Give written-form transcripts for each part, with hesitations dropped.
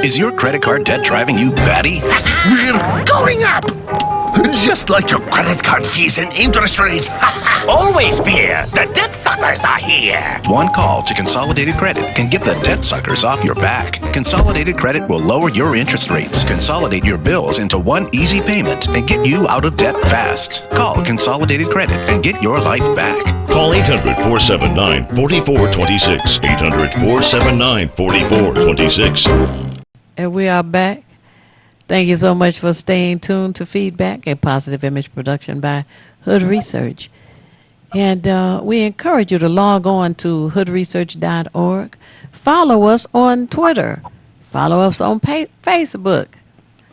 Is your credit card debt driving you batty? We're going up! Just like your credit card fees and interest rates. Always fear! The debt suckers are here! One call to Consolidated Credit can get the debt suckers off your back. Consolidated Credit will lower your interest rates, consolidate your bills into one easy payment, and get you out of debt fast. Call Consolidated Credit and get your life back. Call 800-479-4426. 800-479-4426. And we are back. Thank you so much for staying tuned to Feedback, a positive image production by Hood Research. And we encourage you to log on to hoodresearch.org. Follow us on Twitter. Follow us on Facebook.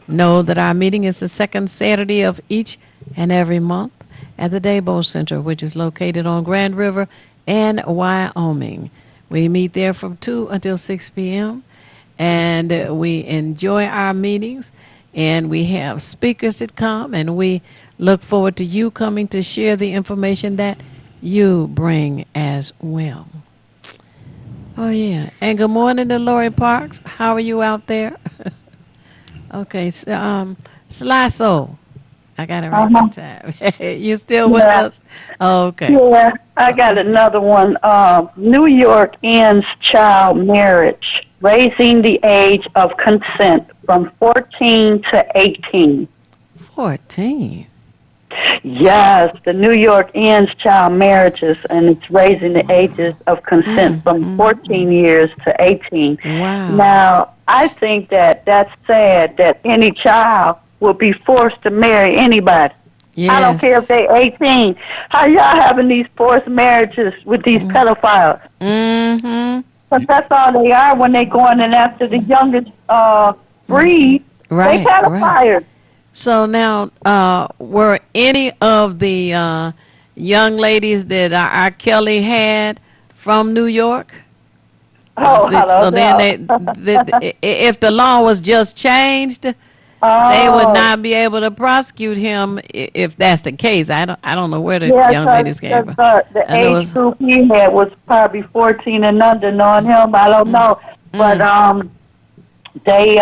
Know that our meeting is the second Saturday of each and every month at the Dabo Center, which is located on Grand River and Wyoming. We meet there from 2 until 6 p.m. And we enjoy our meetings, and we have speakers that come, and we look forward to you coming to share the information that you bring as well. Oh, yeah. And good morning to Lori Parks. How are you out there? Okay. So, Slasso. I got it right this time. You still with us? Okay. Yeah, I got another one. New York ends child marriage, raising the age of consent from 14 to 18. 14? Yes, the New York ends child marriages, and it's raising the ages of consent from 14 years to 18. Wow. Now, I think that that's sad that any child will be forced to marry anybody. Yes. I don't care if they're 18. How y'all having these forced marriages with these pedophiles? Mm-hmm. But that's all they are when they going in after the youngest breed. Right, They pedophiles. right. So now, were any of the young ladies that R. Kelly had from New York? Oh, hello. So then if the law was just changed, they would not be able to prosecute him if that's the case. I don't know where the young ladies came from. The age group he had was probably 14 and under, knowing him. I don't know. But they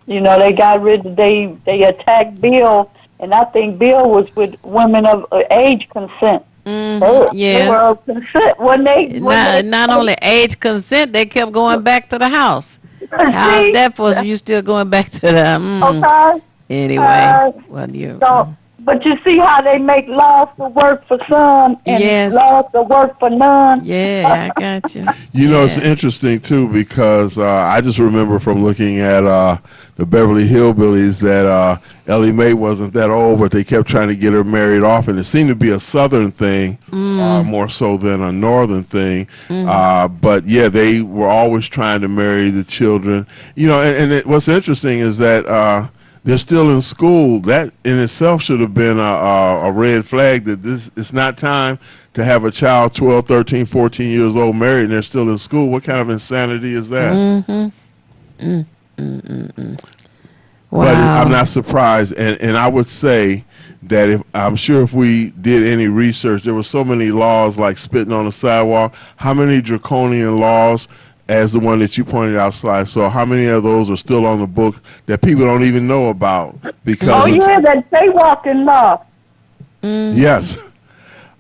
they got rid of, they attacked Bill, and I think Bill was with women of age consent. They were of consent when they not only age consent, they kept going back to the house. How's that for you still going back to the okay. Anyway, what do you but you see how they make laws to work for some and laws to work for none. Yeah, I got you. You know, it's interesting too because I just remember from looking at the Beverly Hillbillies that Ellie Mae wasn't that old, but they kept trying to get her married off, and it seemed to be a Southern thing more so than a Northern thing. But yeah, they were always trying to marry the children. You know, and what's interesting is that they're still in school. That in itself should have been a red flag that it's not time to have a child 12, 13, 14 years old married and they're still in school. What kind of insanity is that? Wow. But I'm not surprised. And I would say that I'm sure if we did any research, there were so many laws like spitting on the sidewalk. How many draconian laws as the one that you pointed out, Sly? So how many of those are still on the book that people don't even know about? Because that jaywalking law. Yes.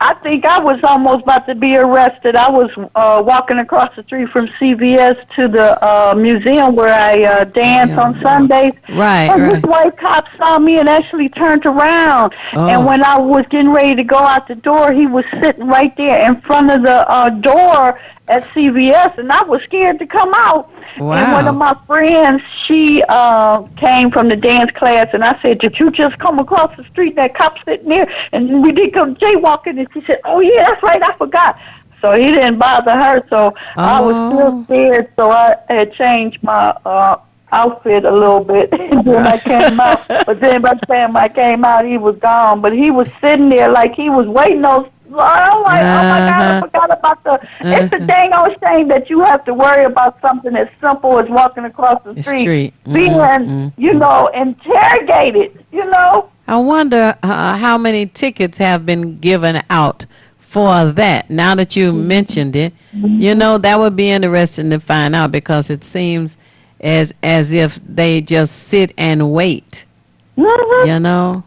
I think I was almost about to be arrested. I was walking across the street from CVS to the museum where I dance on Sundays. Right, and this white cop saw me and actually turned around. And when I was getting ready to go out the door, he was sitting right there in front of the door at CVS, and I was scared to come out. Wow. And one of my friends, she came from the dance class, and I said, "Did you just come across the street? That cop sitting there, and we did come jaywalking." And she said, "Oh yeah, that's right, I forgot." So he didn't bother her. So I was still scared. So I had changed my outfit a little bit, and then I came out. But then by the time I came out, he was gone. But he was sitting there like he was waiting on. I'm like, oh my God, I forgot about it's a dang old shame that you have to worry about something as simple as walking across the street. Being, interrogated, I wonder how many tickets have been given out for that. Now that you mentioned it, that would be interesting to find out because it seems as if they just sit and wait. Mhm. You know.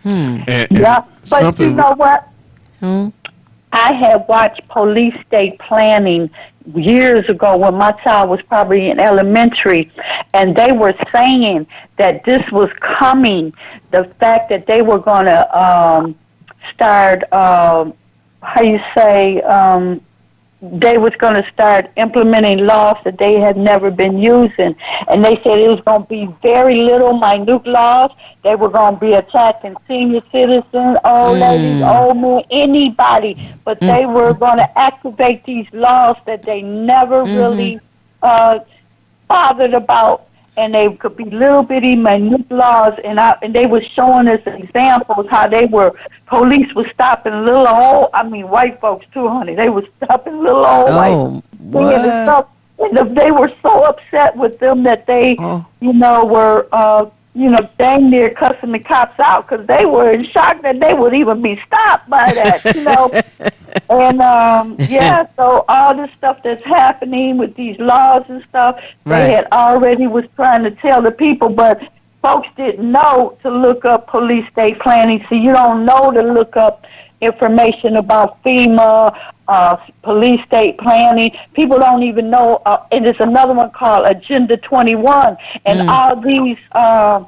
And Yeah, but you something. know what? Hmm? I had watched police state planning years ago when my child was probably in elementary, and they were saying that this was coming. The fact that they were going to start, how you say, they was going to start implementing laws that they had never been using. And they said it was going to be very little minute laws. They were going to be attacking senior citizens, old ladies, old men, anybody. But they were going to activate these laws that they never really bothered about. And they could be little bitty minute laws, and they were showing us examples how police was stopping little old, white folks too, honey. They were stopping little old Oh, white men and stuff. And they were so upset with them that they, Oh. were, dang near cussing the cops out because they were in shock that they would even be stopped by that, And, so all this stuff that's happening with these laws and stuff, Right. they had already was trying to tell the people, but folks didn't know to look up police state planning. So you don't know to look up information about FEMA, police state planning. People don't even know, and there's another one called Agenda 21, and all these, how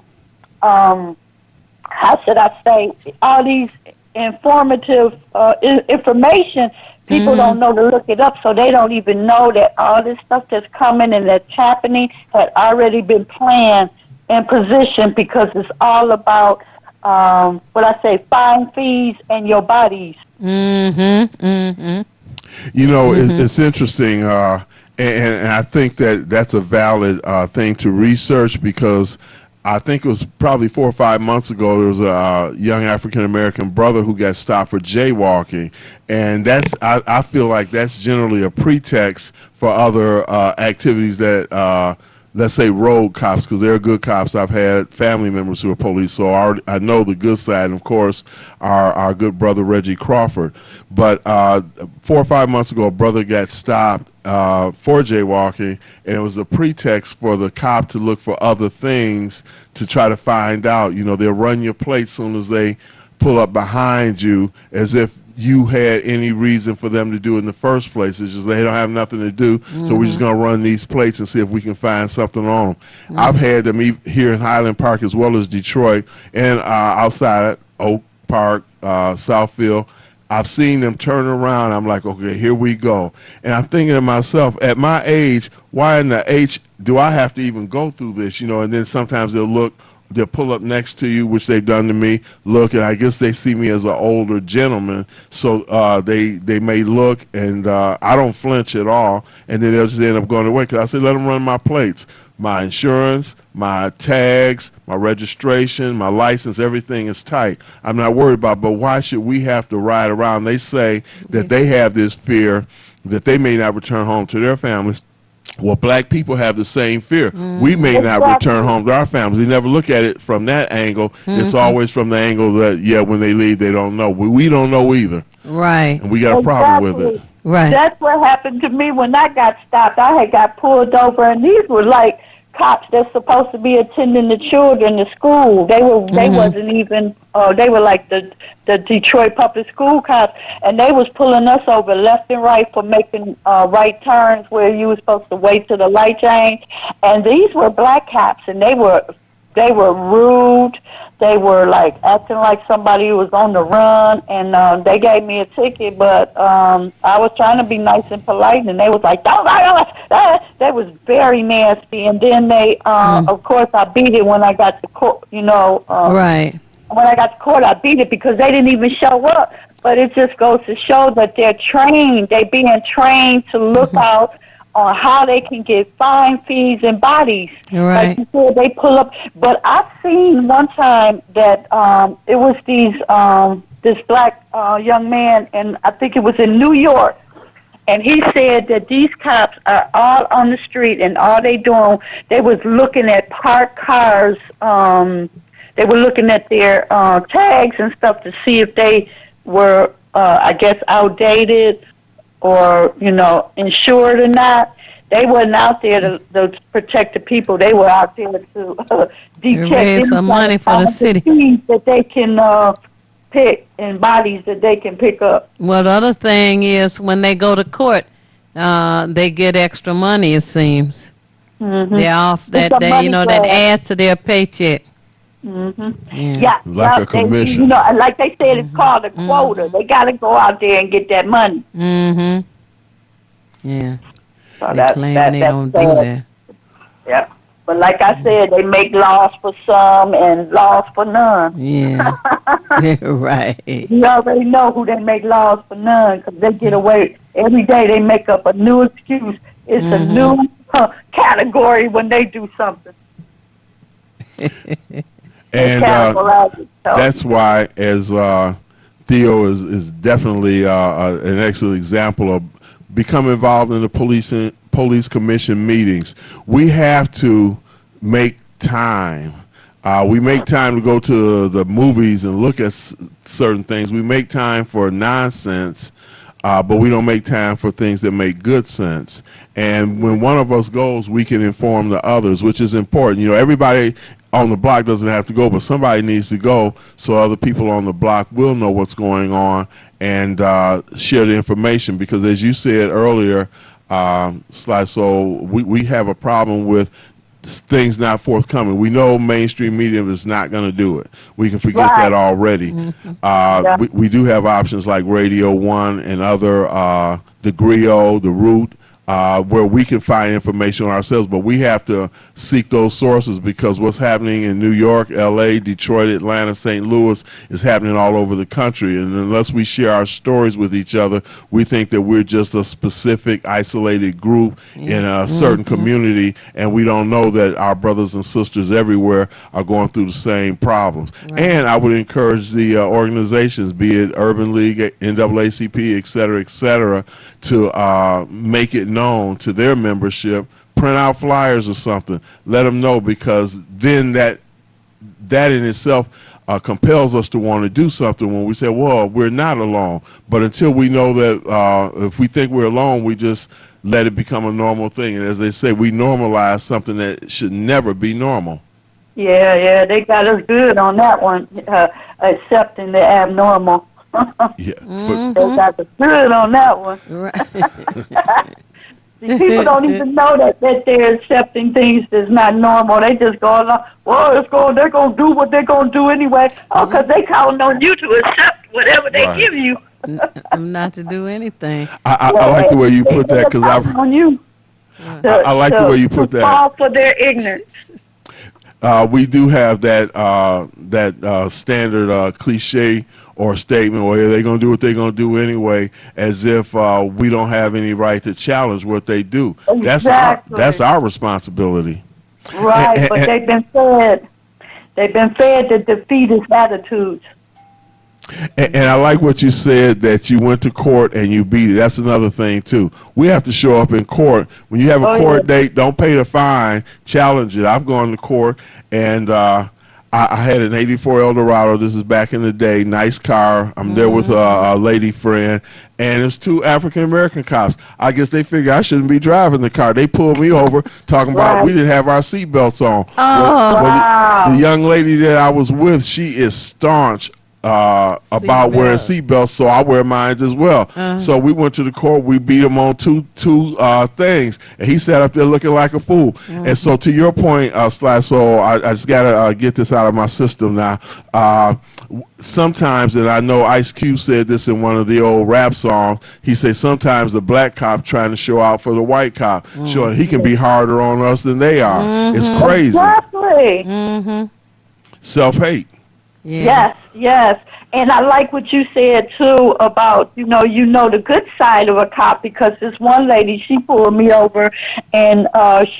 should I say, all these informative information, people don't know to look it up, so they don't even know that all this stuff that's coming and that's happening had already been planned and positioned, because it's all about fine fees and your bodies. You know, it's interesting, and I think that's a valid thing to research, because I think it was probably 4 or 5 months ago, there was a young African-American brother who got stopped for jaywalking. And I feel like that's generally a pretext for other activities that, let's say, road cops, because they're good cops. I've had family members who are police, so I know the good side, and of course, our good brother Reggie Crawford. But 4 or 5 months ago, a brother got stopped for jaywalking, and it was a pretext for the cop to look for other things to try to find out. You know, they'll run your plate as soon as they pull up behind you, as if you had any reason for them to do it in the first place. It's just they don't have nothing to do, so we're just going to run these plates and see if we can find something on them. I've had them here in Highland Park as well as Detroit, and outside Oak Park, Southfield. I've seen them turn around. I'm like, okay, here we go. And I'm thinking to myself, at my age, why in the H do I have to even go through this? You know, and then sometimes they'll pull up next to you, which they've done to me, look, and I guess they see me as an older gentleman, so they may look, and I don't flinch at all, and then they'll just end up going away, because I say, let them run my plates. My insurance, my tags, my registration, my license, everything is tight. I'm not worried about it, but why should we have to ride around? They say that they have this fear that they may not return home to their families. Well, black people have the same fear. We may not return home to our families. They never look at it from that angle. It's always from the angle that, when they leave, they don't know. We don't know either. Right. And we got a problem with it. Right. That's what happened to me when I got stopped. I had got pulled over, and these were like cops that's supposed to be attending the children to school. They wasn't even. They were like the Detroit public school cops, and they was pulling us over left and right for making right turns where you were supposed to wait till the light change. And these were black cops, and they were rude. They were like acting like somebody who was on the run, and they gave me a ticket, but I was trying to be nice and polite, and they was like, don't. They was very nasty. And then they, of course, I beat it when I got to court, Right. When I got to court, I beat it because they didn't even show up. But it just goes to show that they're trained. They're being trained to look out on how they can get fine fees and bodies. Right. Like you said, they pull up. But I've seen one time that it was this black young man, and I think it was in New York, and he said that these cops are all on the street, and all they doing, they was looking at parked cars. They were looking at their tags and stuff to see if they were, I guess, outdated or, insured or not. They wasn't out there to protect the people. They were out there to detect raise some money for the city. things that they can pick and bodies that they can pick up. Well, the other thing is when they go to court, they get extra money, it seems. Mm-hmm. They're off It's that a day, money that grab. adds to their paycheck. Mm-hmm. Yeah, Like a commission. like they said, it's called a quota. They got to go out there and get that money. Mm-hmm. Yeah. So They claim they don't do that. Yeah. But like I said, they make laws for some and laws for none. Yeah. Right. You already know who they make laws for none because they get away. Every day they make up a new excuse. It's a new category when they do something. And Categorize it, so. that's why, as Theo is definitely an excellent example of become involved in the police commission meetings. We have to make time. We make time to go to the movies and look at certain things. We make time for nonsense, but we don't make time for things that make good sense. And when one of us goes, we can inform the others, which is important. You know, everybody on the block doesn't have to go, but somebody needs to go so other people on the block will know what's going on and share the information. Because as you said earlier, Sly Soul, we have a problem with things not forthcoming. We know mainstream media is not going to do it. We can forget that already. We do have options like Radio 1 and other, the Griot, the Root, where we can find information on ourselves, but we have to seek those sources because what's happening in New York, LA, Detroit, Atlanta, St. Louis is happening all over the country. And unless we share our stories with each other, we think that we're just a specific isolated group in a certain community, and we don't know that our brothers and sisters everywhere are going through the same problems. And I would encourage the organizations, be it Urban League, NAACP, et cetera, to make it known to their membership, print out flyers or something, let them know, because then that in itself compels us to want to do something when we say, well, we're not alone. But until we know that if we think we're alone, we just let it become a normal thing. And as they say, we normalize something that should never be normal. Yeah, they got us good on that one, accepting the abnormal. Yeah. They got us good on that one. Right. See, people don't even know that they're accepting things that's not normal. They just go along, well, they're going to do what they're going to do anyway. Oh, because they counting on you to accept whatever they give you. I'm not to do anything. I like the way you put that, because on you. I like the way you put that. Fall for their ignorance. We do have that standard cliche or statement where they're going to do what they're going to do anyway, as if we don't have any right to challenge what they do. Exactly. That's our responsibility. Right, but they've been fed the defeatist attitudes. And I like what you said, that you went to court and you beat it. That's another thing, too. We have to show up in court. When you have a court date, don't pay the fine, challenge it. I've gone to court, and I had an 84 Eldorado. This is back in the day. Nice car. I'm there with a lady friend, and it's two African-American cops. I guess they figure I shouldn't be driving the car. They pulled me over talking about we didn't have our seatbelts on. Well, the young lady that I was with, she is staunch about wearing seatbelts, so I wear mine as well. So we went to the court. We beat him on two things, and he sat up there looking like a fool. And so, to your point, Sly Soul, I just gotta get this out of my system now. Sometimes, and I know Ice Cube said this in one of the old rap songs, he said sometimes the black cop trying to show out for the white cop, showing he can be harder on us than they are. It's crazy. Exactly. Self-hate. Yeah. Yes. And I like what you said, too, about, you know the good side of a cop, because this one lady, she pulled me over, and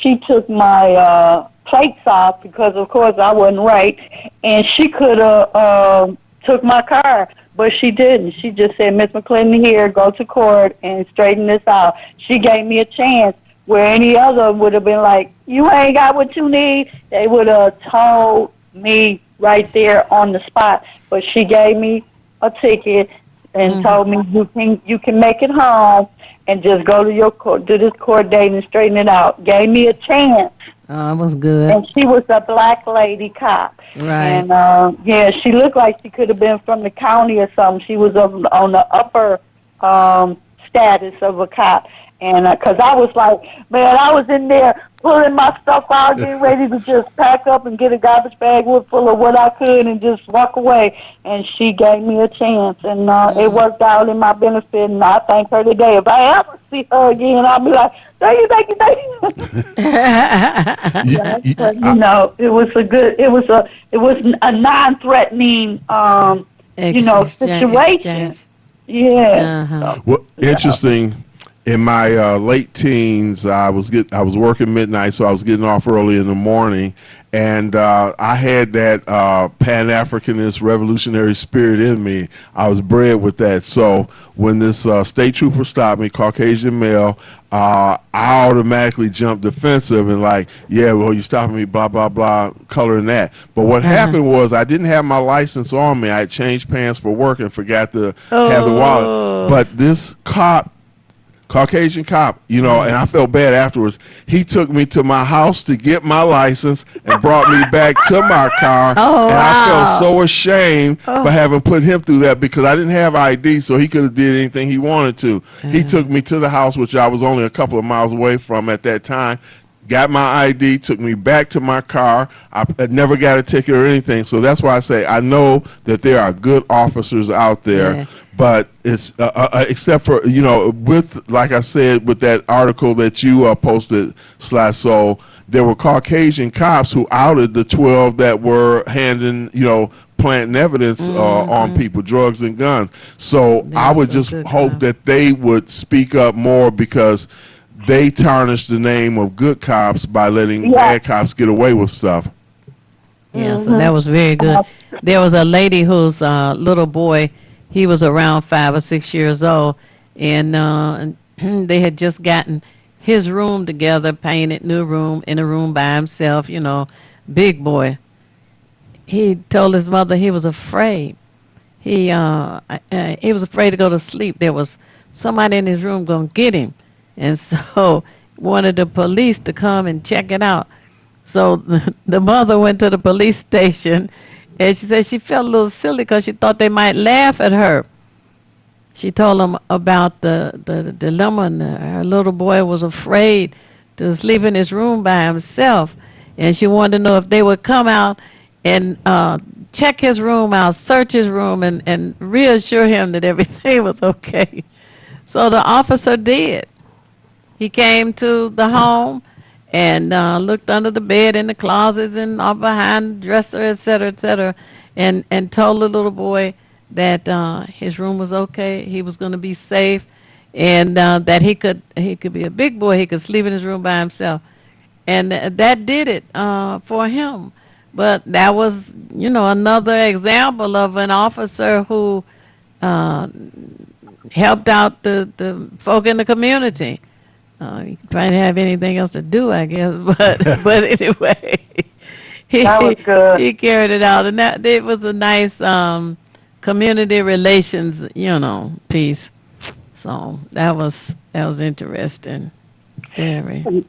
she took my plates off because, of course, I wasn't right, and she could have took my car, but she didn't. She just said, Miss McClinton, here, go to court and straighten this out. She gave me a chance, where any other would have been like, you ain't got what you need. They would have told me right there on the spot. But she gave me a ticket and told me you can make it home, and just go to your court, do this court date and straighten it out. Gave me a chance. Oh, it was good. And she was a black lady cop. Right. And, yeah, she looked like she could have been from the county or something. She was on the upper status of a cop. And because I was like, man, I was in there pulling my stuff out, getting ready to just pack up and get a garbage bag full of what I could and just walk away. And she gave me a chance, and it worked out in my benefit, and I thank her today. If I ever see her again, I'll be like, thank you, thank you, thank you. But, you know, it was a non-threatening, situation. Yeah. Well, interesting. In my late teens, I was working midnight, so I was getting off early in the morning, and I had that Pan-Africanist revolutionary spirit in me. I was bred with that. So when this state trooper stopped me, Caucasian male, I automatically jumped defensive and like, yeah, well, you stopping me, blah, blah, blah, color and that. But what happened was I didn't have my license on me. I had changed pants for work and forgot to have the wallet. But this Caucasian cop, you know, and I felt bad afterwards. He took me to my house to get my license and brought me back to my car. Oh, and I felt so ashamed for having put him through that because I didn't have ID, so he could have did anything he wanted to. He took me to the house, which I was only a couple of miles away from at that time, got my ID, took me back to my car. I never got a ticket or anything. So that's why I say I know that there are good officers out there, but it's except for, you know, with, like I said, with that article that you posted, Slasso, there were Caucasian cops who outed the 12 that were handing, you know, planting evidence on people, drugs and guns. So I would just hope that they would speak up more because they tarnish the name of good cops by letting bad cops get away with stuff. Yeah, so that was very good. There was a lady whose little boy, he was around 5 or 6 years old, and they had just gotten his room together, painted, new room, in a room by himself, you know, big boy. He told his mother he was afraid. He was afraid to go to sleep. There was somebody in his room going to get him. And so wanted the police to come and check it out. So the mother went to the police station, and she said she felt a little silly because she thought they might laugh at her. She told them about the dilemma, and her little boy was afraid to sleep in his room by himself. And she wanted to know if they would come out and check his room out, search his room, and reassure him that everything was okay. So the officer did. He came to the home and looked under the bed, in the closets, and all behind the dresser, et cetera, and told the little boy that his room was okay, he was going to be safe, and that he could be a big boy, he could sleep in his room by himself. And that did it for him. But that was, you know, another example of an officer who helped out the folk in the community. He probably didn't have anything else to do, I guess, but anyway, That was good. he carried it out, and that it was a nice community relations, you know, piece. So that was interesting, very.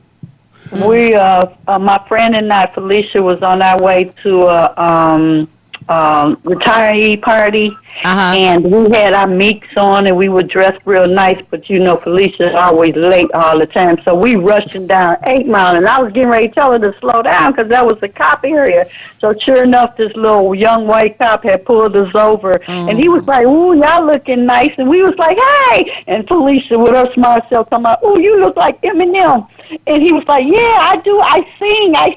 We, my friend and I, Felicia, was on our way to a retiree party, and we had our meeks on, and we were dressed real nice, but you know Felicia's always late all the time, so we rushing down 8 Mile, and I was getting ready to tell her to slow down because that was a cop area. So sure enough, this little young white cop had pulled us over, and he was like, ooh, y'all looking nice, and we was like, hey, and Felicia with her smart self talking about, ooh, you look like Eminem. And he was like, yeah, I do. I sing. And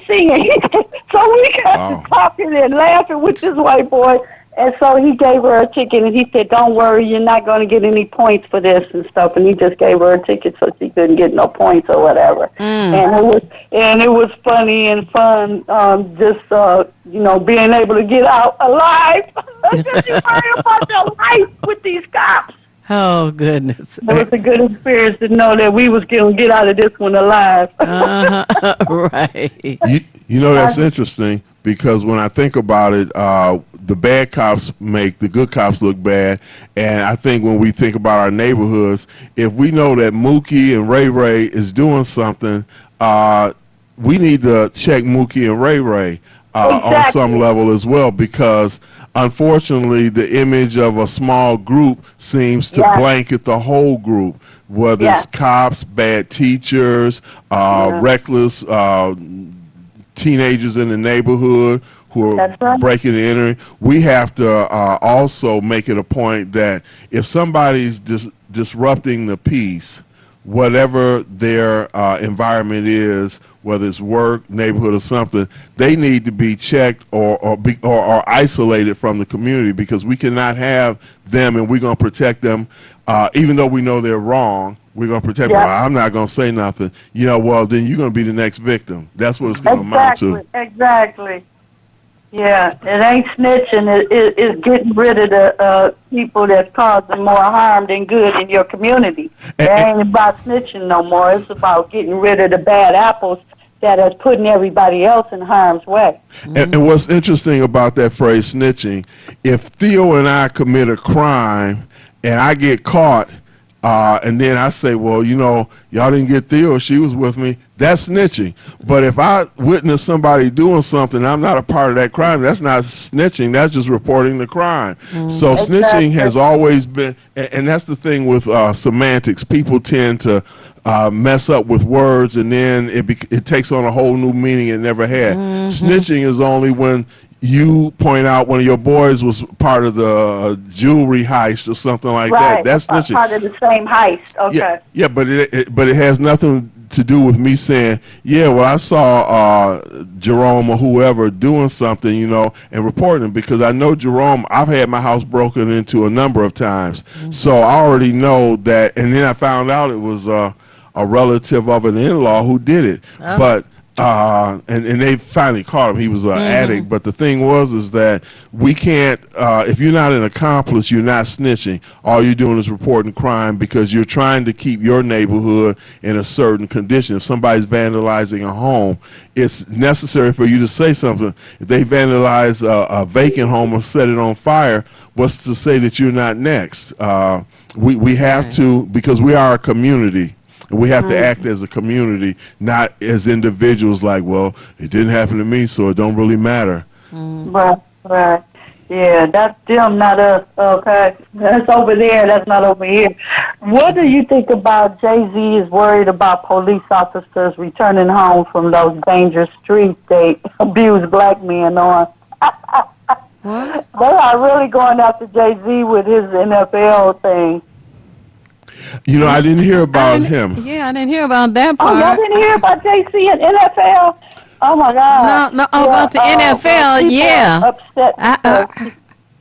so we got to talking and laughing with this white boy. And so he gave her a ticket, and he said, don't worry, you're not going to get any points for this and stuff. And he just gave her a ticket so she couldn't get no points or whatever. And it was funny and fun, being able to get out alive. Because you worry about your life with these cops. Oh, goodness. It was a good experience to know that we was going to get out of this one alive. Right. You know, that's interesting because when I think about it, the bad cops make the good cops look bad. And I think when we think about our neighborhoods, if we know that Mookie and Ray Ray is doing something, we need to check Mookie and Ray Ray on some level as well, because unfortunately the image of a small group seems to blanket the whole group, whether it's cops, bad teachers, reckless teenagers in the neighborhood who are breaking and entering. We have to also make it a point that if somebody's disrupting the peace, whatever their environment is, whether it's work, neighborhood, or something, they need to be checked or isolated from the community, because we cannot have them and we're going to protect them, even though we know they're wrong. We're going to protect them. I'm not going to say nothing. You know, well, then you're going to be the next victim. That's what it's going to amount to. Exactly. Yeah, it ain't snitching. It's getting rid of the people that's causing more harm than good in your community. It ain't about snitching no more. It's about getting rid of the bad apples that is putting everybody else in harm's way. And what's interesting about that phrase, snitching, if Theo and I commit a crime and I get caught, and then I say, well, you know, y'all didn't get Theo, she was with me, that's snitching. But if I witness somebody doing something and I'm not a part of that crime, that's not snitching, that's just reporting the crime. So snitching has always been, and that's the thing with semantics. People tend to mess up with words, and then it takes on a whole new meaning it never had. Snitching is only when you point out one of your boys was part of the jewelry heist or something like that. That's snitching. Part of the same heist. Okay. Yeah, but it has nothing to do with me saying, yeah, well, I saw Jerome or whoever doing something, you know, and reporting him, because I know Jerome, I've had my house broken into a number of times. So I already know that, and then I found out it was a relative of an in-law who did it. But and they finally caught him. He was an addict. But the thing is that we can't, if you're not an accomplice, you're not snitching. All you're doing is reporting crime because you're trying to keep your neighborhood in a certain condition. If somebody's vandalizing a home, it's necessary for you to say something. If they vandalize a vacant home or set it on fire, what's to say that you're not next? We have to, because we are a community. We have to act as a community, not as individuals like, well, it didn't happen to me, so it don't really matter. Right. Yeah, that's them, not us. Okay. That's over there. That's not over here. What do you think about Jay-Z is worried about police officers returning home from those dangerous streets they abuse black men on? What? They are really going after Jay-Z with his NFL thing. You know, I didn't hear about him. Yeah, I didn't hear about that Oh, part. y'all didn't hear about Jay-Z and NFL? Oh, my God. No, about the NFL, people yeah. are upset because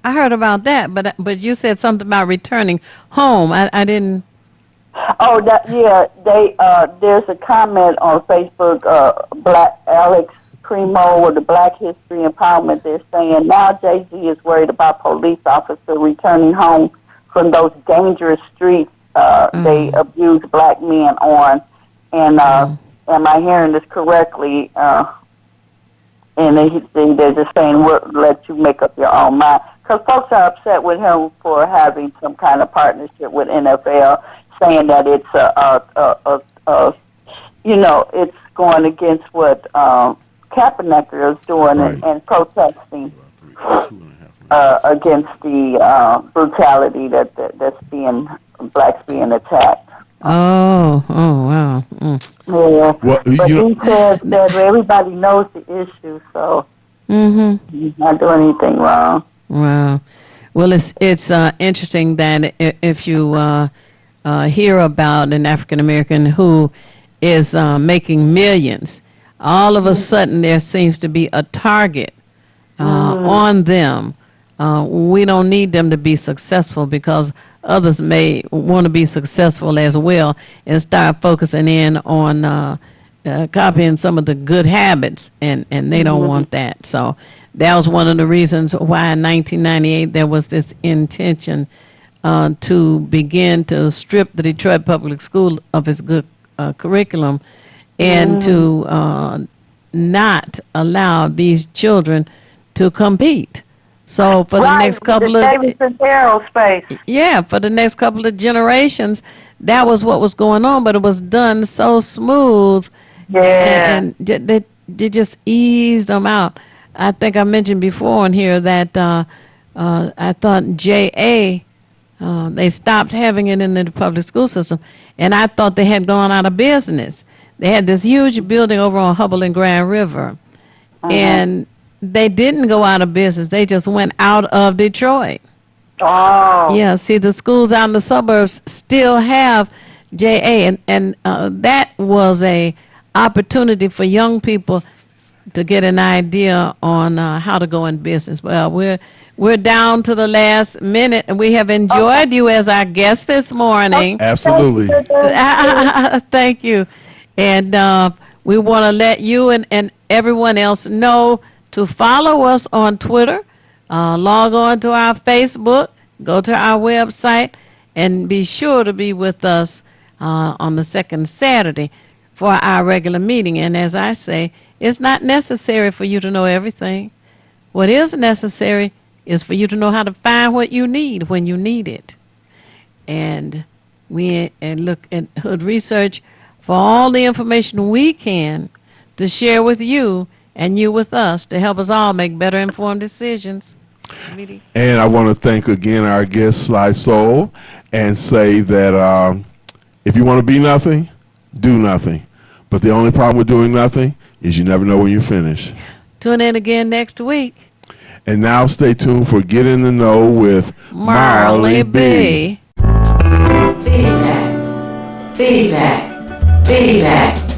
I heard about that, but you said something about returning home. I didn't. Oh, there's a comment on Facebook, Black Alex Primo with the Black History Empowerment. They're saying now Jay-Z is worried about police officers returning home from those dangerous streets they abuse black men on. And am I hearing this correctly? And they're just saying, we'll let you make up your own mind. Because folks are upset with him for having some kind of partnership with NFL, saying that it's it's going against what Kaepernick is doing and protesting against the brutality that's being blacks being attacked. Oh, wow. Yeah. Well, but he says that everybody knows the issue, so he's not doing anything wrong. Wow. Well, it's interesting that if you hear about an African American who is making millions, all of a sudden there seems to be a target on them. We don't need them to be successful because others may want to be successful as well and start focusing in on copying some of the good habits, and they don't want that. So that was one of the reasons why in 1998 there was this intention to begin to strip the Detroit Public School of its good curriculum and to not allow these children to compete. So for the next couple of Davidson Aerospace. yeah, for the next couple of generations, that was what was going on, but it was done so smooth. Yeah. And they just eased them out. I think I mentioned before on here that I thought JA, they stopped having it in the public school system, and I thought they had gone out of business. They had this huge building over on Hubble and Grand River, and they didn't go out of business. They just went out of Detroit. Oh. Yeah, see, the schools out in the suburbs still have JA, and that was a opportunity for young people to get an idea on how to go in business. Well, we're down to the last minute, and we have enjoyed you as our guest this morning. Absolutely. Thank you. And we want to let you and everyone else know to follow us on Twitter, log on to our Facebook, go to our website, and be sure to be with us on the second Saturday for our regular meeting. And as I say, it's not necessary for you to know everything. What is necessary is for you to know how to find what you need when you need it. And we look at Hood Research for all the information we can to share with you and you with us to help us all make better informed decisions. Really? And I want to thank again our guest, Sly Soul, and say that if you want to be nothing, do nothing. But the only problem with doing nothing is you never know when you're finished. Tune in again next week. And now stay tuned for Get in the Know with Marley B. Feedback.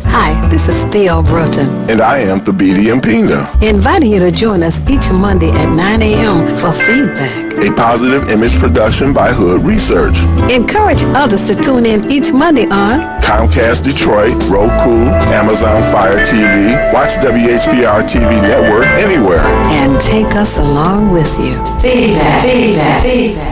Hi, this is Theo Bruton, And I am Thabiti Mpinga, inviting you to join us each Monday at 9 a.m. for feedback. a positive image production by Hood Research. Encourage others to tune in each Monday on Comcast Detroit, Roku, Amazon Fire TV, watch WHPR TV Network anywhere. and take us along with you. Feedback.